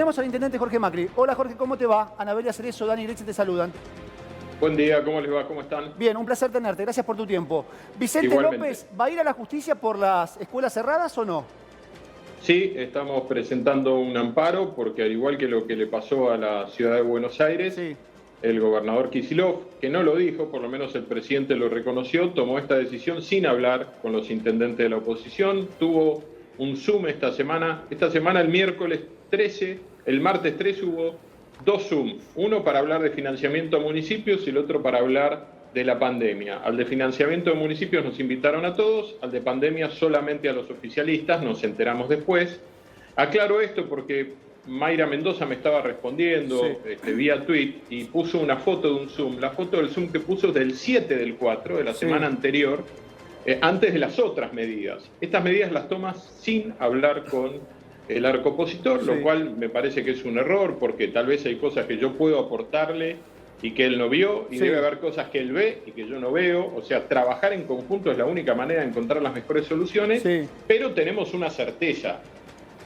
Tenemos al intendente Jorge Macri. Hola Jorge, ¿cómo te va? Anabelia Cerezo, Dani Leche te saludan. Buen día, ¿cómo les va? ¿Cómo están? Bien, un placer tenerte. Gracias por tu tiempo. Vicente Igualmente. López, ¿va a ir a la justicia por las escuelas cerradas o no? Sí, estamos presentando un amparo porque al igual que lo que le pasó a la ciudad de Buenos Aires, Sí. el gobernador Kicillof, que no lo dijo, por lo menos el presidente lo reconoció, tomó esta decisión sin hablar con los intendentes de la oposición. Tuvo un Zoom esta semana. Esta semana, el miércoles 13, el martes 13 hubo dos Zoom. Uno para hablar de financiamiento a municipios y el otro para hablar de la pandemia. Al de financiamiento de municipios nos invitaron a todos, al de pandemia solamente a los oficialistas, nos enteramos después. Aclaro esto porque Mayra Mendoza me estaba respondiendo vía tweet y puso una foto de un Zoom. La foto del Zoom que puso es del 7 del 4, de la semana anterior, antes de las otras medidas. Estas medidas las toma sin hablar con el arco opositor, lo cual me parece que es un error, porque tal vez hay cosas que yo puedo aportarle y que él no vio, y debe haber cosas que él ve y que yo no veo. O sea, trabajar en conjunto es la única manera de encontrar las mejores soluciones, pero tenemos una certeza.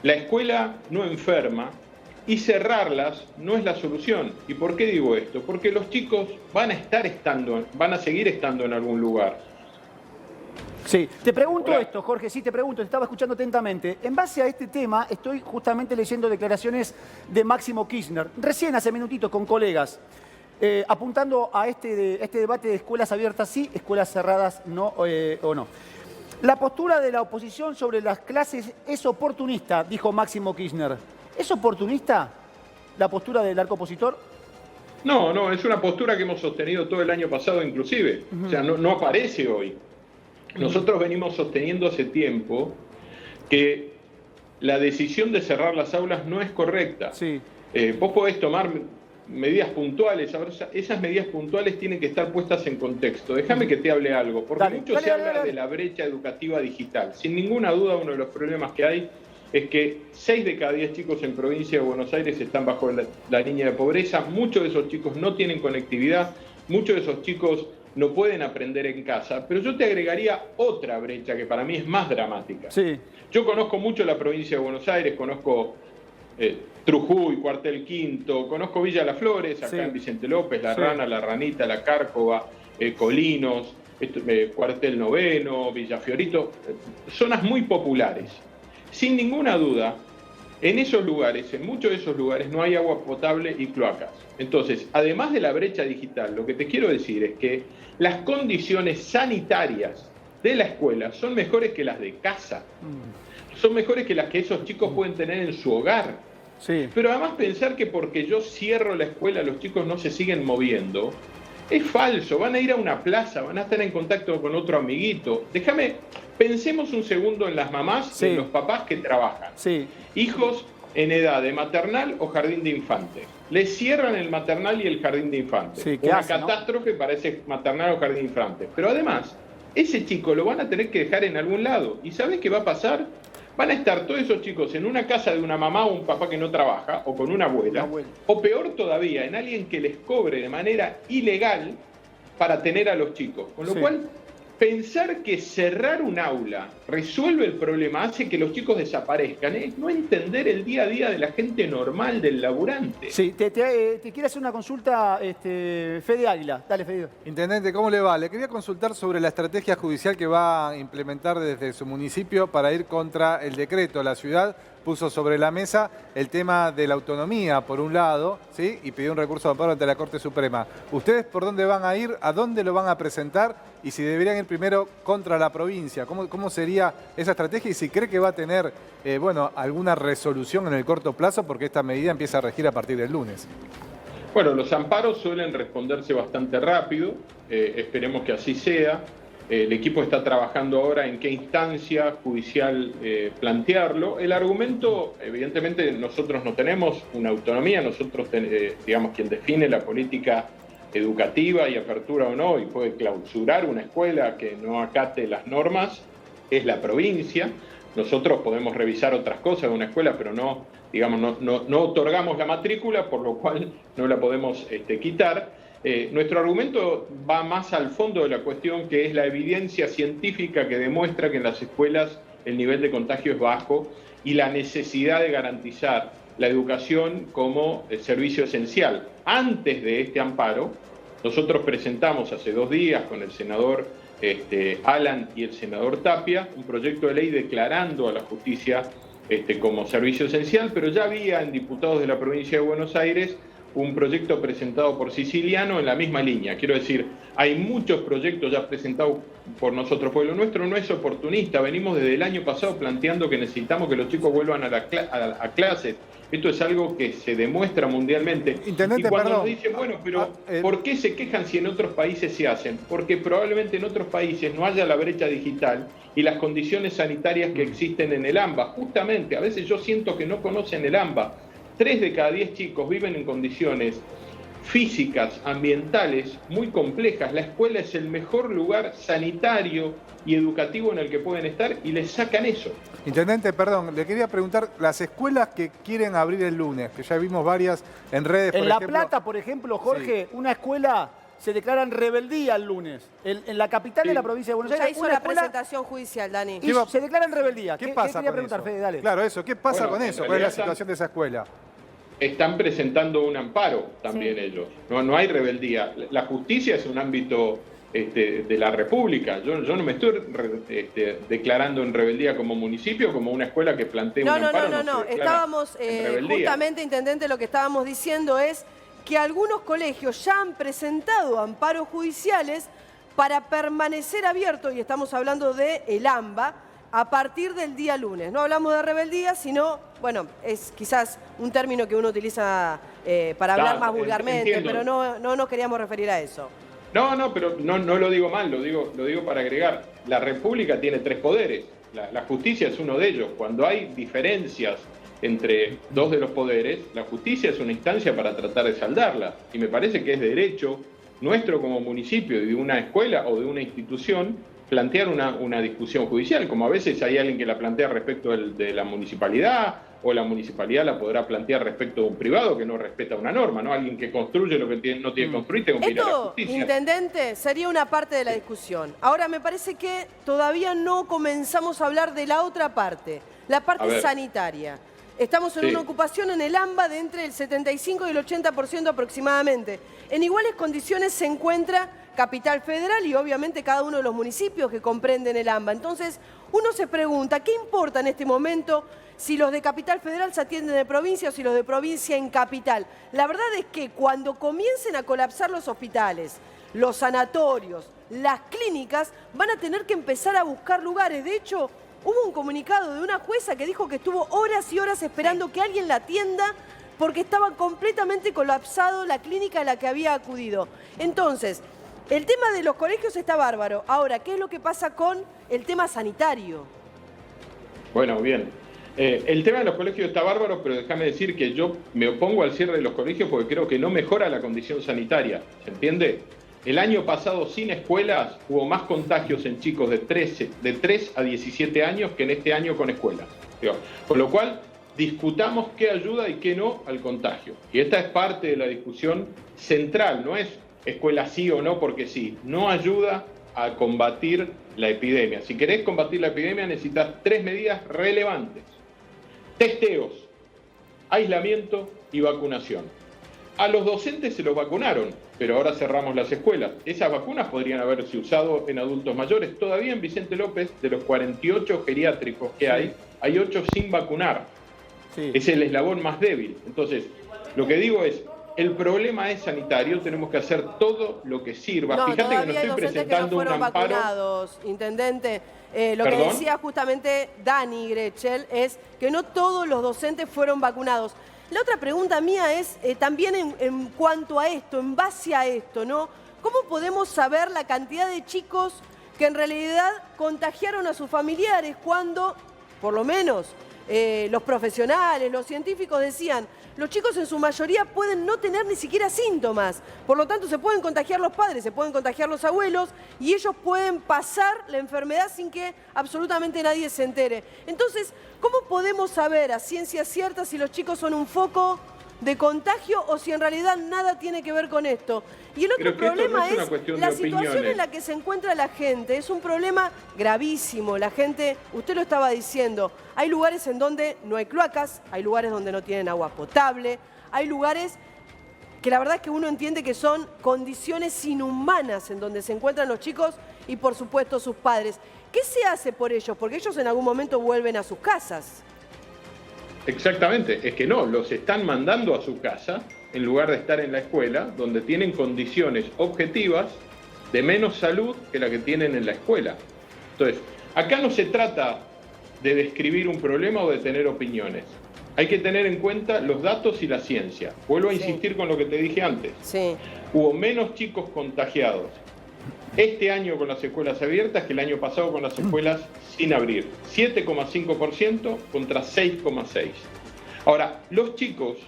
La escuela no enferma y cerrarlas no es la solución. ¿Y por qué digo esto? Porque los chicos van a seguir estando en algún lugar. Sí, te pregunto esto, Jorge, te pregunto, te estaba escuchando atentamente. En base a este tema, estoy justamente leyendo declaraciones de Máximo Kirchner, recién hace minutitos con colegas, apuntando a este debate de escuelas abiertas sí, escuelas cerradas no o no. La postura de la oposición sobre las clases es oportunista, dijo Máximo Kirchner. ¿Es oportunista la postura del arco opositor? No, es una postura que hemos sostenido todo el año pasado inclusive. O sea, no aparece hoy. Nosotros venimos sosteniendo hace tiempo que la decisión de cerrar las aulas no es correcta. Vos podés tomar medidas puntuales, ahora esas medidas puntuales tienen que estar puestas en contexto. Déjame que te hable algo, porque mucho se habla de la brecha educativa digital. Sin ninguna duda, uno de los problemas que hay es que 6 de cada 10 chicos en provincia de Buenos Aires están bajo la línea de pobreza. Muchos de esos chicos no tienen conectividad, muchos de esos chicos no pueden aprender en casa, pero yo te agregaría otra brecha que para mí es más dramática. Yo conozco mucho la provincia de Buenos Aires, conozco Trujuy, Cuartel Quinto, conozco Villa Las Flores, acá en Vicente López, La Rana, La Ranita, La Cárcova, Colinos, Cuartel Noveno, Villa Fiorito, zonas muy populares. Sin ninguna duda, en esos lugares, en muchos de esos lugares, no hay agua potable y cloacas. Entonces, además de la brecha digital, lo que te quiero decir es que las condiciones sanitarias de la escuela son mejores que las de casa. Son mejores que las que esos chicos pueden tener en su hogar. Pero además pensar que porque yo cierro la escuela los chicos no se siguen moviendo, es falso. Van a ir a una plaza, van a estar en contacto con otro amiguito. Pensemos un segundo en las mamás y en los papás que trabajan. Hijos en edad de maternal o jardín de infantes. Les cierran el maternal y el jardín de infantes. Una catástrofe para ese maternal o jardín de infantes. Pero además, ese chico lo van a tener que dejar en algún lado. ¿Y sabés qué va a pasar? Van a estar todos esos chicos en una casa de una mamá o un papá que no trabaja, o con una abuela, o peor todavía, en alguien que les cobre de manera ilegal para tener a los chicos. Con lo cual, pensar que cerrar un aula resuelve el problema, hace que los chicos desaparezcan, es no entender el día a día de la gente normal, del laburante. Te quiere hacer una consulta Fede Águila. Dale, Fede. Intendente, ¿cómo le va? Le quería consultar sobre la estrategia judicial que va a implementar desde su municipio para ir contra el decreto. La ciudad puso sobre la mesa el tema de la autonomía, por un lado, ¿sí? Y pidió un recurso de amparo ante la Corte Suprema. ¿Ustedes por dónde van a ir? ¿A dónde lo van a presentar? Y si deberían ir primero contra la provincia. ¿Cómo sería esa estrategia? Y si cree que va a tener alguna resolución en el corto plazo, porque esta medida empieza a regir a partir del lunes. Bueno, los amparos suelen responderse bastante rápido. Esperemos que así sea. El equipo está trabajando ahora en qué instancia judicial plantearlo. El argumento, evidentemente, nosotros no tenemos una autonomía, nosotros, digamos, quien define la política educativa y apertura o no, y puede clausurar una escuela que no acate las normas, es la provincia. Nosotros podemos revisar otras cosas de una escuela, pero no, digamos, no otorgamos la matrícula, por lo cual no la podemos quitar. Nuestro argumento va más al fondo de la cuestión, que es la evidencia científica que demuestra que en las escuelas el nivel de contagio es bajo y la necesidad de garantizar la educación como servicio esencial. Antes de este amparo, nosotros presentamos hace 2 días con el senador Alan y el senador Tapia un proyecto de ley declarando a la justicia como servicio esencial, pero ya había en diputados de la provincia de Buenos Aires un proyecto presentado por Siciliano en la misma línea. Quiero decir, hay muchos proyectos ya presentados por nosotros, porque lo nuestro no es oportunista. Venimos desde el año pasado planteando que necesitamos que los chicos vuelvan a clases. Esto es algo que se demuestra mundialmente. Intendente, y cuando perdón. nos dicen, bueno, pero ¿por qué se quejan si en otros países se hacen? Porque probablemente en otros países no haya la brecha digital y las condiciones sanitarias que existen en el AMBA. Justamente, a veces yo siento que no conocen el AMBA. 3 de cada 10 chicos viven en condiciones físicas, ambientales, muy complejas. La escuela es el mejor lugar sanitario y educativo en el que pueden estar y les sacan eso. Intendente, perdón, le quería preguntar, las escuelas que quieren abrir el lunes, que ya vimos varias en redes, por En La ejemplo... Plata, por ejemplo, Jorge, Sí. una escuela se declara en rebeldía el lunes. En la capital de la provincia de Buenos Ya Aires, hizo una la escuela presentación judicial, Dani. y se declara en rebeldía. ¿Qué pasa quería con preguntar, eso? Fede? Dale. Claro, eso. ¿Qué pasa Bueno, con en eso? ¿Cuál es la realidad situación de esa escuela? Están presentando un amparo también ellos. No hay rebeldía. La justicia es un ámbito de la República. Yo no me estoy declarando en rebeldía como municipio, como una escuela que plantea un amparo. No. Se declara Estábamos, en rebeldía. justamente, Intendente, lo que estábamos diciendo es que algunos colegios ya han presentado amparos judiciales para permanecer abiertos, y estamos hablando de el AMBA, a partir del día lunes. No hablamos de rebeldía, sino, bueno, es quizás un término que uno utiliza para hablar más vulgarmente, entiendo. pero no nos queríamos referir a eso. Pero no lo digo mal, lo digo para agregar. La República tiene 3 poderes. La justicia es uno de ellos. Cuando hay diferencias entre 2 de los poderes, la justicia es una instancia para tratar de saldarla. Y me parece que es derecho nuestro como municipio y de una escuela o de una institución plantear una discusión judicial, como a veces hay alguien que la plantea respecto de la municipalidad, o la municipalidad la podrá plantear respecto de un privado que no respeta una norma, ¿no? Alguien que construye lo que no tiene que construir, tengo que ir a la Esto, justicia. Intendente, sería una parte de la discusión. Ahora, me parece que todavía no comenzamos a hablar de la otra parte, la A parte ver. sanitaria. Estamos en Sí. una ocupación en el AMBA de entre el 75 y el 80% aproximadamente. En iguales condiciones se encuentra Capital Federal y obviamente cada uno de los municipios que comprenden el AMBA. Entonces, uno se pregunta, ¿qué importa en este momento si los de Capital Federal se atienden de provincia o si los de provincia en Capital? La verdad es que cuando comiencen a colapsar los hospitales, los sanatorios, las clínicas, van a tener que empezar a buscar lugares. De hecho, hubo un comunicado de una jueza que dijo que estuvo horas y horas esperando que alguien la atienda porque estaba completamente colapsado la clínica a la que había acudido. Entonces, el tema de los colegios está bárbaro. Ahora, ¿qué es lo que pasa con el tema sanitario? Bueno, bien. El tema de los colegios está bárbaro, pero déjame decir que yo me opongo al cierre de los colegios porque creo que no mejora la condición sanitaria. ¿Se entiende? El año pasado, sin escuelas, hubo más contagios en chicos de 3 a 17 años que en este año con escuelas. Con lo cual, discutamos qué ayuda y qué no al contagio. Y esta es parte de la discusión central, no es escuela sí o no porque sí. No ayuda a combatir la epidemia. Si querés combatir la epidemia necesitas 3 medidas relevantes. Testeos, aislamiento y vacunación. A los docentes se los vacunaron, pero ahora cerramos las escuelas. Esas vacunas podrían haberse usado en adultos mayores. Todavía en Vicente López, de los 48 geriátricos que hay 8 sin vacunar. Sí. Es el eslabón más débil. Entonces, lo que digo es, el problema es sanitario, tenemos que hacer todo lo que sirva. No, Fíjate que no todavía hay estoy docentes que no presentando un fueron amparo. vacunados, Intendente. Lo ¿Perdón? que decía justamente Dani Grechel es que no todos los docentes fueron vacunados. La otra pregunta mía es también en cuanto a esto, en base a esto, ¿no? ¿Cómo podemos saber la cantidad de chicos que en realidad contagiaron a sus familiares cuando, por lo menos, los profesionales, los científicos decían, los chicos en su mayoría pueden no tener ni siquiera síntomas, por lo tanto se pueden contagiar los padres, se pueden contagiar los abuelos y ellos pueden pasar la enfermedad sin que absolutamente nadie se entere? Entonces, ¿cómo podemos saber a ciencia cierta si los chicos son un foco de contagio o si en realidad nada tiene que ver con esto. Y el otro Creo que esto problema no es una es cuestión la de situación opiniones. en la que se encuentra la gente. Es un problema gravísimo. La gente, usted lo estaba diciendo, hay lugares en donde no hay cloacas, hay lugares donde no tienen agua potable, hay lugares que la verdad es que uno entiende que son condiciones inhumanas en donde se encuentran los chicos y por supuesto sus padres. ¿Qué se hace por ellos? Porque ellos en algún momento vuelven a sus casas. Exactamente, es que no, los están mandando a su casa en lugar de estar en la escuela, donde tienen condiciones objetivas de menos salud que la que tienen en la escuela. Entonces, acá no se trata de describir un problema o de tener opiniones. Hay que tener en cuenta los datos y la ciencia. Vuelvo a insistir con lo que te dije antes. Sí. Hubo menos chicos contagiados este año con las escuelas abiertas que el año pasado con las escuelas sin abrir. 7,5% contra 6,6%. Ahora, los chicos,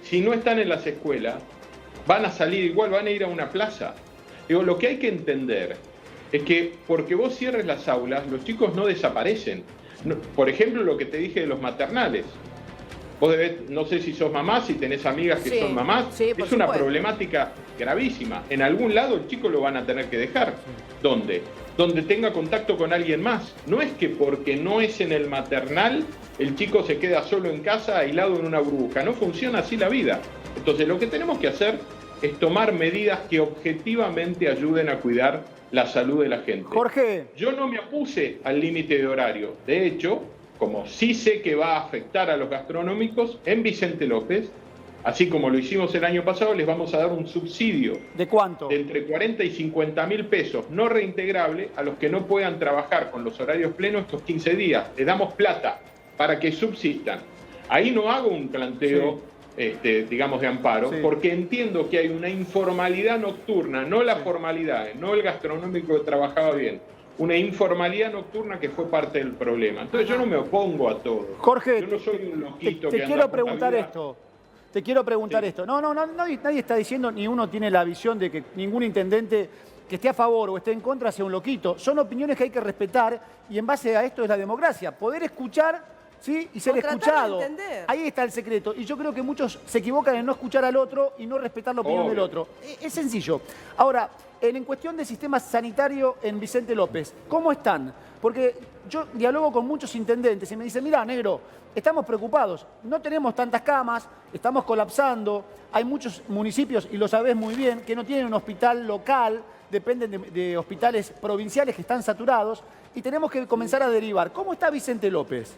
si no están en las escuelas, van a salir igual, van a ir a una plaza. Digo, lo que hay que entender es que porque vos cierres las aulas, los chicos no desaparecen. Por ejemplo, lo que te dije de los maternales. Vos debés, no sé si sos mamá, si tenés amigas que Sí, son mamás, sí, por es una supuesto. problemática gravísima. En algún lado el chico lo van a tener que dejar. ¿Dónde? Donde tenga contacto con alguien más. No es que porque no es en el maternal, el chico se queda solo en casa, aislado en una burbuja. No funciona así la vida. Entonces lo que tenemos que hacer es tomar medidas que objetivamente ayuden a cuidar la salud de la gente. Jorge. Yo no me opuse al límite de horario. De hecho, como sí sé que va a afectar a los gastronómicos, en Vicente López, así como lo hicimos el año pasado, les vamos a dar un subsidio ¿De cuánto? de entre 40 y 50 mil pesos no reintegrable a los que no puedan trabajar con los horarios plenos estos 15 días. Les damos plata para que subsistan. Ahí no hago un planteo, digamos, de amparo, Sí. porque entiendo que hay una informalidad nocturna, no la formalidad, no el gastronómico que trabajaba bien, una informalidad nocturna que fue parte del problema. Entonces yo no me opongo a todo. Jorge, yo no soy un loquito te que anda quiero por la preguntar vida. esto. Te quiero preguntar Sí. esto. No, nadie está diciendo, ni uno tiene la visión de que ningún intendente que esté a favor o esté en contra sea un loquito. Son opiniones que hay que respetar y en base a esto es la democracia. Poder escuchar, ¿sí? Y ser O tratar de escuchado. entender. Ahí está el secreto. Y yo creo que muchos se equivocan en no escuchar al otro y no respetar la opinión Obvio. del otro. Es sencillo. Ahora, en cuestión de sistema sanitario en Vicente López, ¿cómo están? Porque yo dialogo con muchos intendentes y me dicen, mira, negro, estamos preocupados, no tenemos tantas camas, estamos colapsando, hay muchos municipios, y lo sabés muy bien, que no tienen un hospital local, dependen de hospitales provinciales que están saturados, y tenemos que comenzar a derivar. ¿Cómo está Vicente López?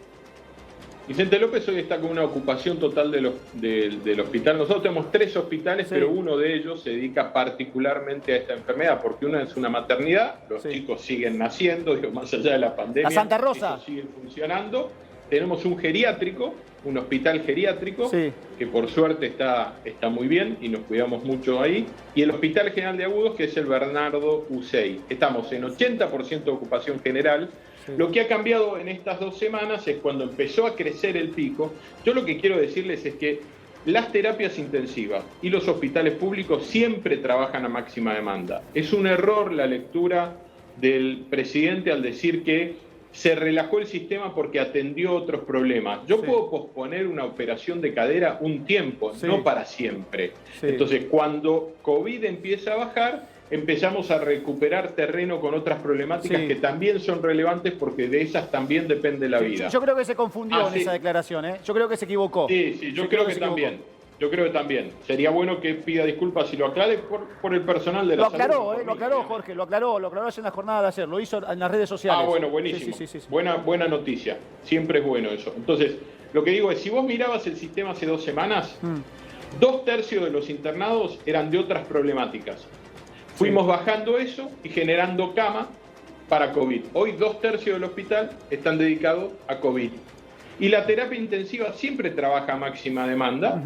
Vicente López hoy está con una ocupación total del hospital. Nosotros tenemos 3 hospitales, Sí. pero uno de ellos se dedica particularmente a esta enfermedad, porque una es una maternidad, los Sí. chicos siguen naciendo, digo, más allá de la pandemia. La Santa Rosa. Eso sigue funcionando. Tenemos un geriátrico, un hospital geriátrico, Sí. que por suerte está muy bien y nos cuidamos mucho ahí. Y el Hospital General de Agudos, que es el Bernardo Ucey. Estamos en 80% de ocupación general. Sí. Lo que ha cambiado en estas 2 semanas es cuando empezó a crecer el pico. Yo lo que quiero decirles es que las terapias intensivas y los hospitales públicos siempre trabajan a máxima demanda. Es un error la lectura del presidente al decir que se relajó el sistema porque atendió otros problemas. Yo Sí. puedo posponer una operación de cadera un tiempo, Sí. no para siempre. Sí. Entonces, cuando COVID empieza a bajar, empezamos a recuperar terreno con otras problemáticas Sí. que también son relevantes porque de esas también depende la vida. Yo creo que se confundió Ah, en sí. esa declaración, ¿eh? Yo creo que se equivocó. Sí, yo creo que se equivocó. también. Yo creo que también. Sería bueno que pida disculpas y lo aclare por el personal de la Lo salud. aclaró, no por lo mí, aclaró obviamente. Jorge, lo aclaró ayer en la jornada de ayer, lo hizo en las redes sociales. Ah, bueno, buenísimo. Sí. Buena noticia. Siempre es bueno eso. Entonces, lo que digo es, si vos mirabas el sistema hace 2 semanas, 2/3 de los internados eran de otras problemáticas. Fuimos bajando eso y generando cama para COVID. Hoy 2/3 del hospital están dedicados a COVID. Y la terapia intensiva siempre trabaja a máxima demanda,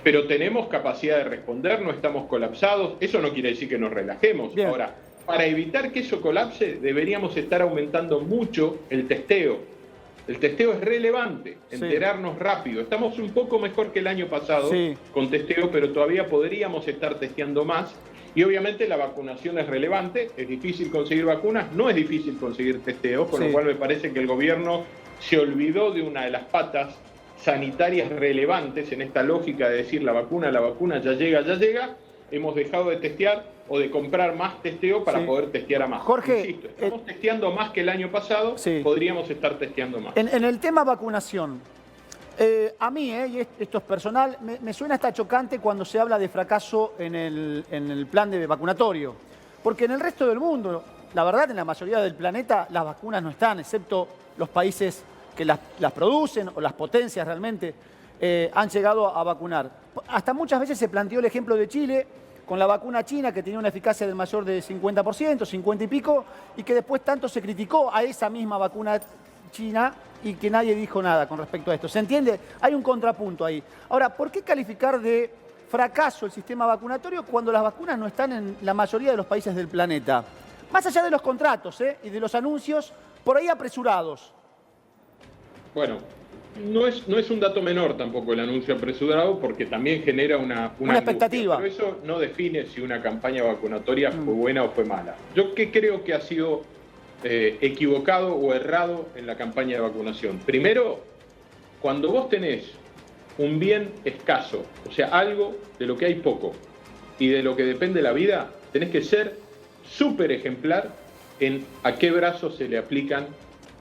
pero tenemos capacidad de responder, no estamos colapsados. Eso no quiere decir que nos relajemos. Bien. Ahora, para evitar que eso colapse, deberíamos estar aumentando mucho el testeo. El testeo es relevante, Sí. enterarnos rápido. Estamos un poco mejor que el año pasado Sí. con testeo, pero todavía podríamos estar testeando más. Y obviamente la vacunación es relevante, es difícil conseguir vacunas, no es difícil conseguir testeos, con Sí. lo cual me parece que el gobierno se olvidó de una de las patas sanitarias relevantes en esta lógica de decir la vacuna ya llega, hemos dejado de testear o de comprar más testeo para poder testear a más. Jorge, insisto, estamos testeando más que el año pasado, podríamos estar testeando más. En el tema vacunación, a mí, y esto es personal, me suena hasta chocante cuando se habla de fracaso en el plan de vacunatorio. Porque en el resto del mundo, la verdad, en la mayoría del planeta, las vacunas no están, excepto los países que las producen o las potencias realmente han llegado a vacunar. Hasta muchas veces se planteó el ejemplo de Chile con la vacuna china, que tenía una eficacia del mayor de 50%, 50 y pico, y que después tanto se criticó a esa misma vacuna china y que nadie dijo nada con respecto a esto. ¿Se entiende? Hay un contrapunto ahí. Ahora, ¿por qué calificar de fracaso el sistema vacunatorio cuando las vacunas no están en la mayoría de los países del planeta? Más allá de los contratos y de los anuncios por ahí apresurados. Bueno, no es un dato menor tampoco el anuncio apresurado, porque también genera una expectativa. Pero eso no define si una campaña vacunatoria fue buena o fue mala. Yo que creo que ha sido equivocado o errado en la campaña de vacunación. Primero, cuando vos tenés un bien escaso, o sea, algo de lo que hay poco y de lo que depende la vida, tenés que ser súper ejemplar en a qué brazos se le aplican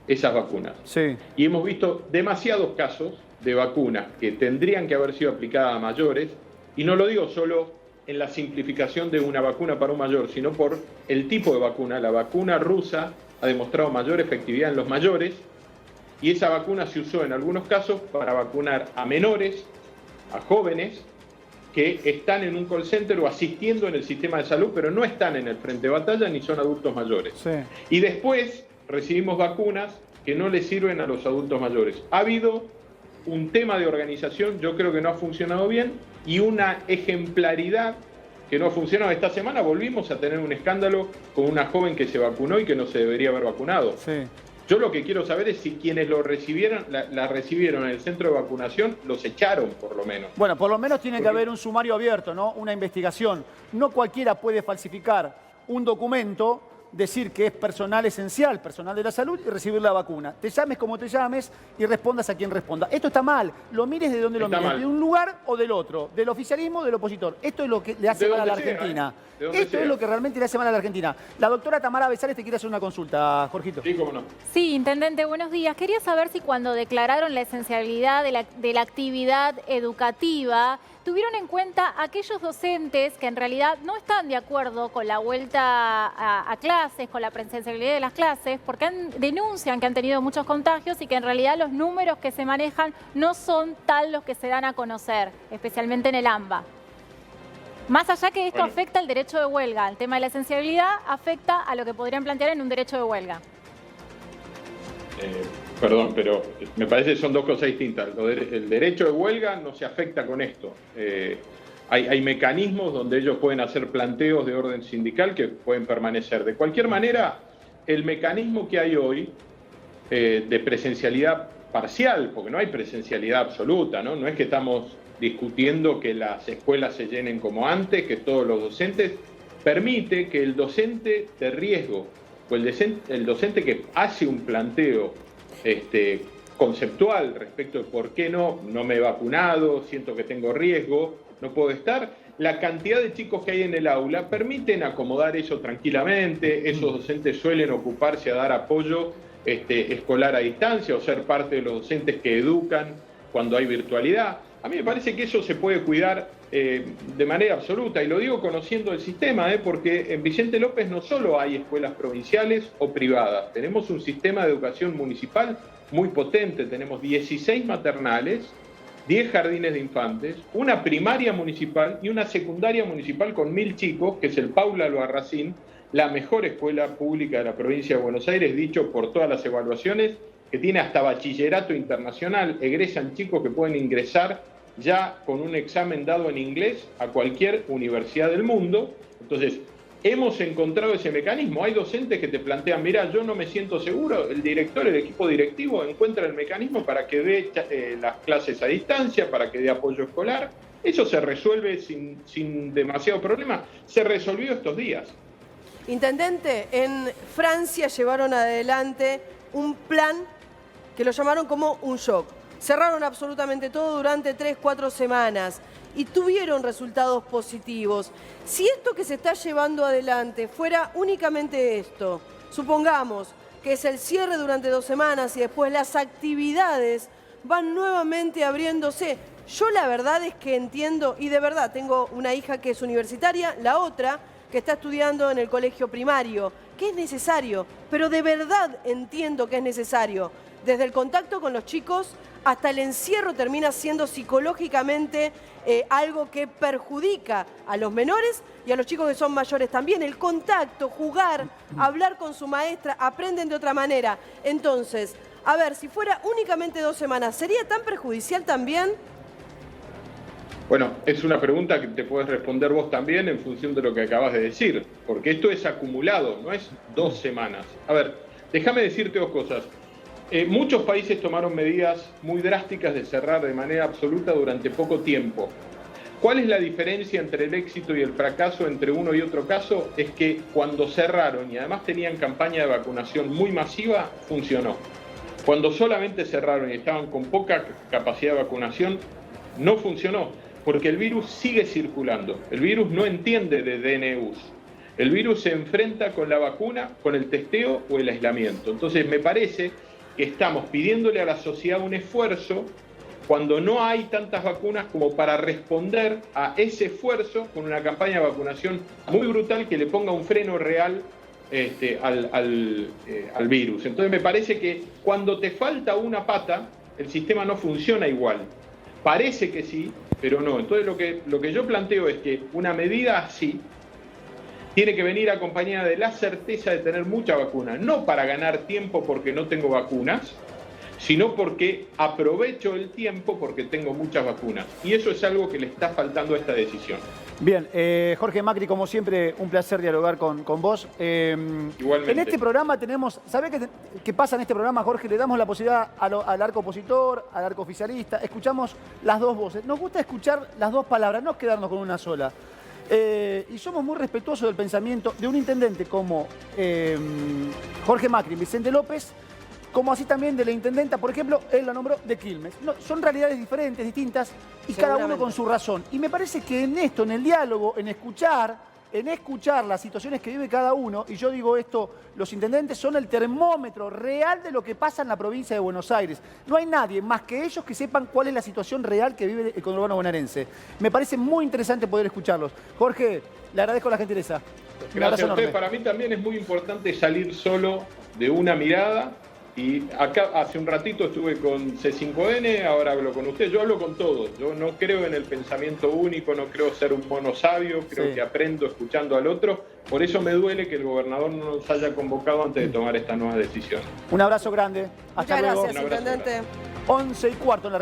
esas vacunas. Sí. Y hemos visto demasiados casos de vacunas que tendrían que haber sido aplicadas a mayores, y no lo digo solo en la simplificación de una vacuna para un mayor, sino por el tipo de vacuna. La vacuna rusa ha demostrado mayor efectividad en los mayores, y esa vacuna se usó en algunos casos para vacunar a menores, a jóvenes, que están en un call center o asistiendo en el sistema de salud, pero no están en el frente de batalla ni son adultos mayores. Sí. Y después recibimos vacunas que no les sirven a los adultos mayores. Ha habido un tema de organización, yo creo que no ha funcionado bien, y una ejemplaridad que no ha funcionado. Esta semana volvimos a tener un escándalo con una joven que se vacunó y que no se debería haber vacunado. Sí. Yo lo que quiero saber es si quienes lo recibieron, la recibieron en el centro de vacunación, los echaron por lo menos. Bueno, por lo menos tiene que haber un sumario abierto, ¿no? Una investigación. No cualquiera puede falsificar un documento, decir que es personal esencial, personal de la salud, y recibir la vacuna. Te llames como te llames y respondas a quien responda. Esto está mal. Lo mires de donde lo mires, de un lugar o del otro, del oficialismo o del opositor. Esto es lo que le hace mal a la Argentina. Esto es lo que realmente le hace mal a la Argentina. La doctora Tamara Besares te quiere hacer una consulta, Jorgito. Sí, cómo no. Sí, intendente, buenos días. Quería saber si cuando declararon la esencialidad de la actividad educativa, tuvieron en cuenta aquellos docentes que en realidad no están de acuerdo con la vuelta a clases, con la presencialidad de las clases, porque denuncian que han tenido muchos contagios y que en realidad los números que se manejan no son tal los que se dan a conocer, especialmente en el AMBA. Más allá que esto afecta al derecho de huelga, el tema de la esencialidad afecta a lo que podrían plantear en un derecho de huelga. Perdón, pero me parece que son dos cosas distintas. El derecho de huelga no se afecta con esto. Hay mecanismos donde ellos pueden hacer planteos de orden sindical que pueden permanecer. De cualquier manera, el mecanismo que hay hoy de presencialidad parcial, porque no hay presencialidad absoluta, ¿no? No es que estamos discutiendo que las escuelas se llenen como antes, que todos los docentes, permite que el docente de riesgo o el docente que hace un planteo conceptual respecto de por qué no me he vacunado, siento que tengo riesgo, no puedo estar, la cantidad de chicos que hay en el aula permiten acomodar eso tranquilamente. Esos docentes suelen ocuparse a dar apoyo escolar a distancia o ser parte de los docentes que educan cuando hay virtualidad. A mí me parece que eso se puede cuidar de manera absoluta, y lo digo conociendo el sistema, porque en Vicente López no solo hay escuelas provinciales o privadas, tenemos un sistema de educación municipal muy potente, tenemos 16 maternales, 10 jardines de infantes, una primaria municipal y una secundaria municipal con 1000 chicos, que es el Paula Albarracín, la mejor escuela pública de la provincia de Buenos Aires, dicho por todas las evaluaciones, que tiene hasta bachillerato internacional, egresan chicos que pueden ingresar ya con un examen dado en inglés a cualquier universidad del mundo. Entonces, hemos encontrado ese mecanismo. Hay docentes que te plantean, mira, yo no me siento seguro, el director, el equipo directivo encuentra el mecanismo para que dé las clases a distancia, para que dé apoyo escolar. Eso se resuelve sin demasiado problema. Se resolvió estos días. Intendente, en Francia llevaron adelante un plan que lo llamaron como un shock. cerraron absolutamente todo durante 3, 4 semanas y tuvieron resultados positivos. Si esto que se está llevando adelante fuera únicamente esto, supongamos que es el cierre durante 2 semanas y después las actividades van nuevamente abriéndose. Yo la verdad es que entiendo, y de verdad tengo una hija que es universitaria, la otra que está estudiando en el colegio primario, que es necesario, pero de verdad entiendo que es necesario. Desde el contacto con los chicos hasta el encierro termina siendo psicológicamente algo que perjudica a los menores y a los chicos que son mayores también. El contacto, jugar, hablar con su maestra, aprenden de otra manera. Entonces, a ver, si fuera únicamente 2 semanas, ¿sería tan perjudicial también? Bueno, es una pregunta que te puedes responder vos también en función de lo que acabas de decir, porque esto es acumulado, no es 2 semanas. A ver, déjame decirte 2 cosas. Muchos países tomaron medidas muy drásticas de cerrar de manera absoluta durante poco tiempo. ¿Cuál es la diferencia entre el éxito y el fracaso entre uno y otro caso? Es que cuando cerraron y además tenían campaña de vacunación muy masiva, funcionó. Cuando solamente cerraron y estaban con poca capacidad de vacunación, no funcionó, porque el virus sigue circulando. El virus no entiende de DNUs. El virus se enfrenta con la vacuna, con el testeo o el aislamiento. Entonces me parece que estamos pidiéndole a la sociedad un esfuerzo cuando no hay tantas vacunas como para responder a ese esfuerzo con una campaña de vacunación muy brutal que le ponga un freno real al virus. Entonces me parece que cuando te falta una pata, el sistema no funciona igual. Parece que sí, pero no. Entonces lo que yo planteo es que una medida así tiene que venir acompañada de la certeza de tener mucha vacuna, no para ganar tiempo porque no tengo vacunas, sino porque aprovecho el tiempo porque tengo muchas vacunas. Y eso es algo que le está faltando a esta decisión. Bien, Jorge Macri, como siempre, un placer dialogar con vos. Igualmente. En este programa tenemos, ¿sabés qué pasa en este programa, Jorge? Le damos la posibilidad al arco opositor, al arco oficialista, escuchamos las 2 voces. Nos gusta escuchar las 2 palabras, no quedarnos con una sola. Y somos muy respetuosos del pensamiento de un intendente como Jorge Macri, Vicente López, como así también de la intendenta, por ejemplo, él la nombró de Quilmes. No, son realidades diferentes, distintas, y cada uno con su razón. Y me parece que en esto, en el diálogo, en escuchar las situaciones que vive cada uno, y yo digo esto, los intendentes son el termómetro real de lo que pasa en la provincia de Buenos Aires. No hay nadie más que ellos que sepan cuál es la situación real que vive el conurbano bonaerense. Me parece muy interesante poder escucharlos. Jorge, le agradezco la gentileza. Gracias a usted. Para mí también es muy importante salir solo de una mirada. Y acá hace un ratito estuve con C5N, ahora hablo con usted. Yo hablo con todos. Yo no creo en el pensamiento único, no creo ser un mono sabio, creo que aprendo escuchando al otro. Por eso me duele que el gobernador no nos haya convocado antes de tomar esta nueva decisión. Un abrazo grande. Hasta luego. Muchas gracias, intendente. 11:15 en la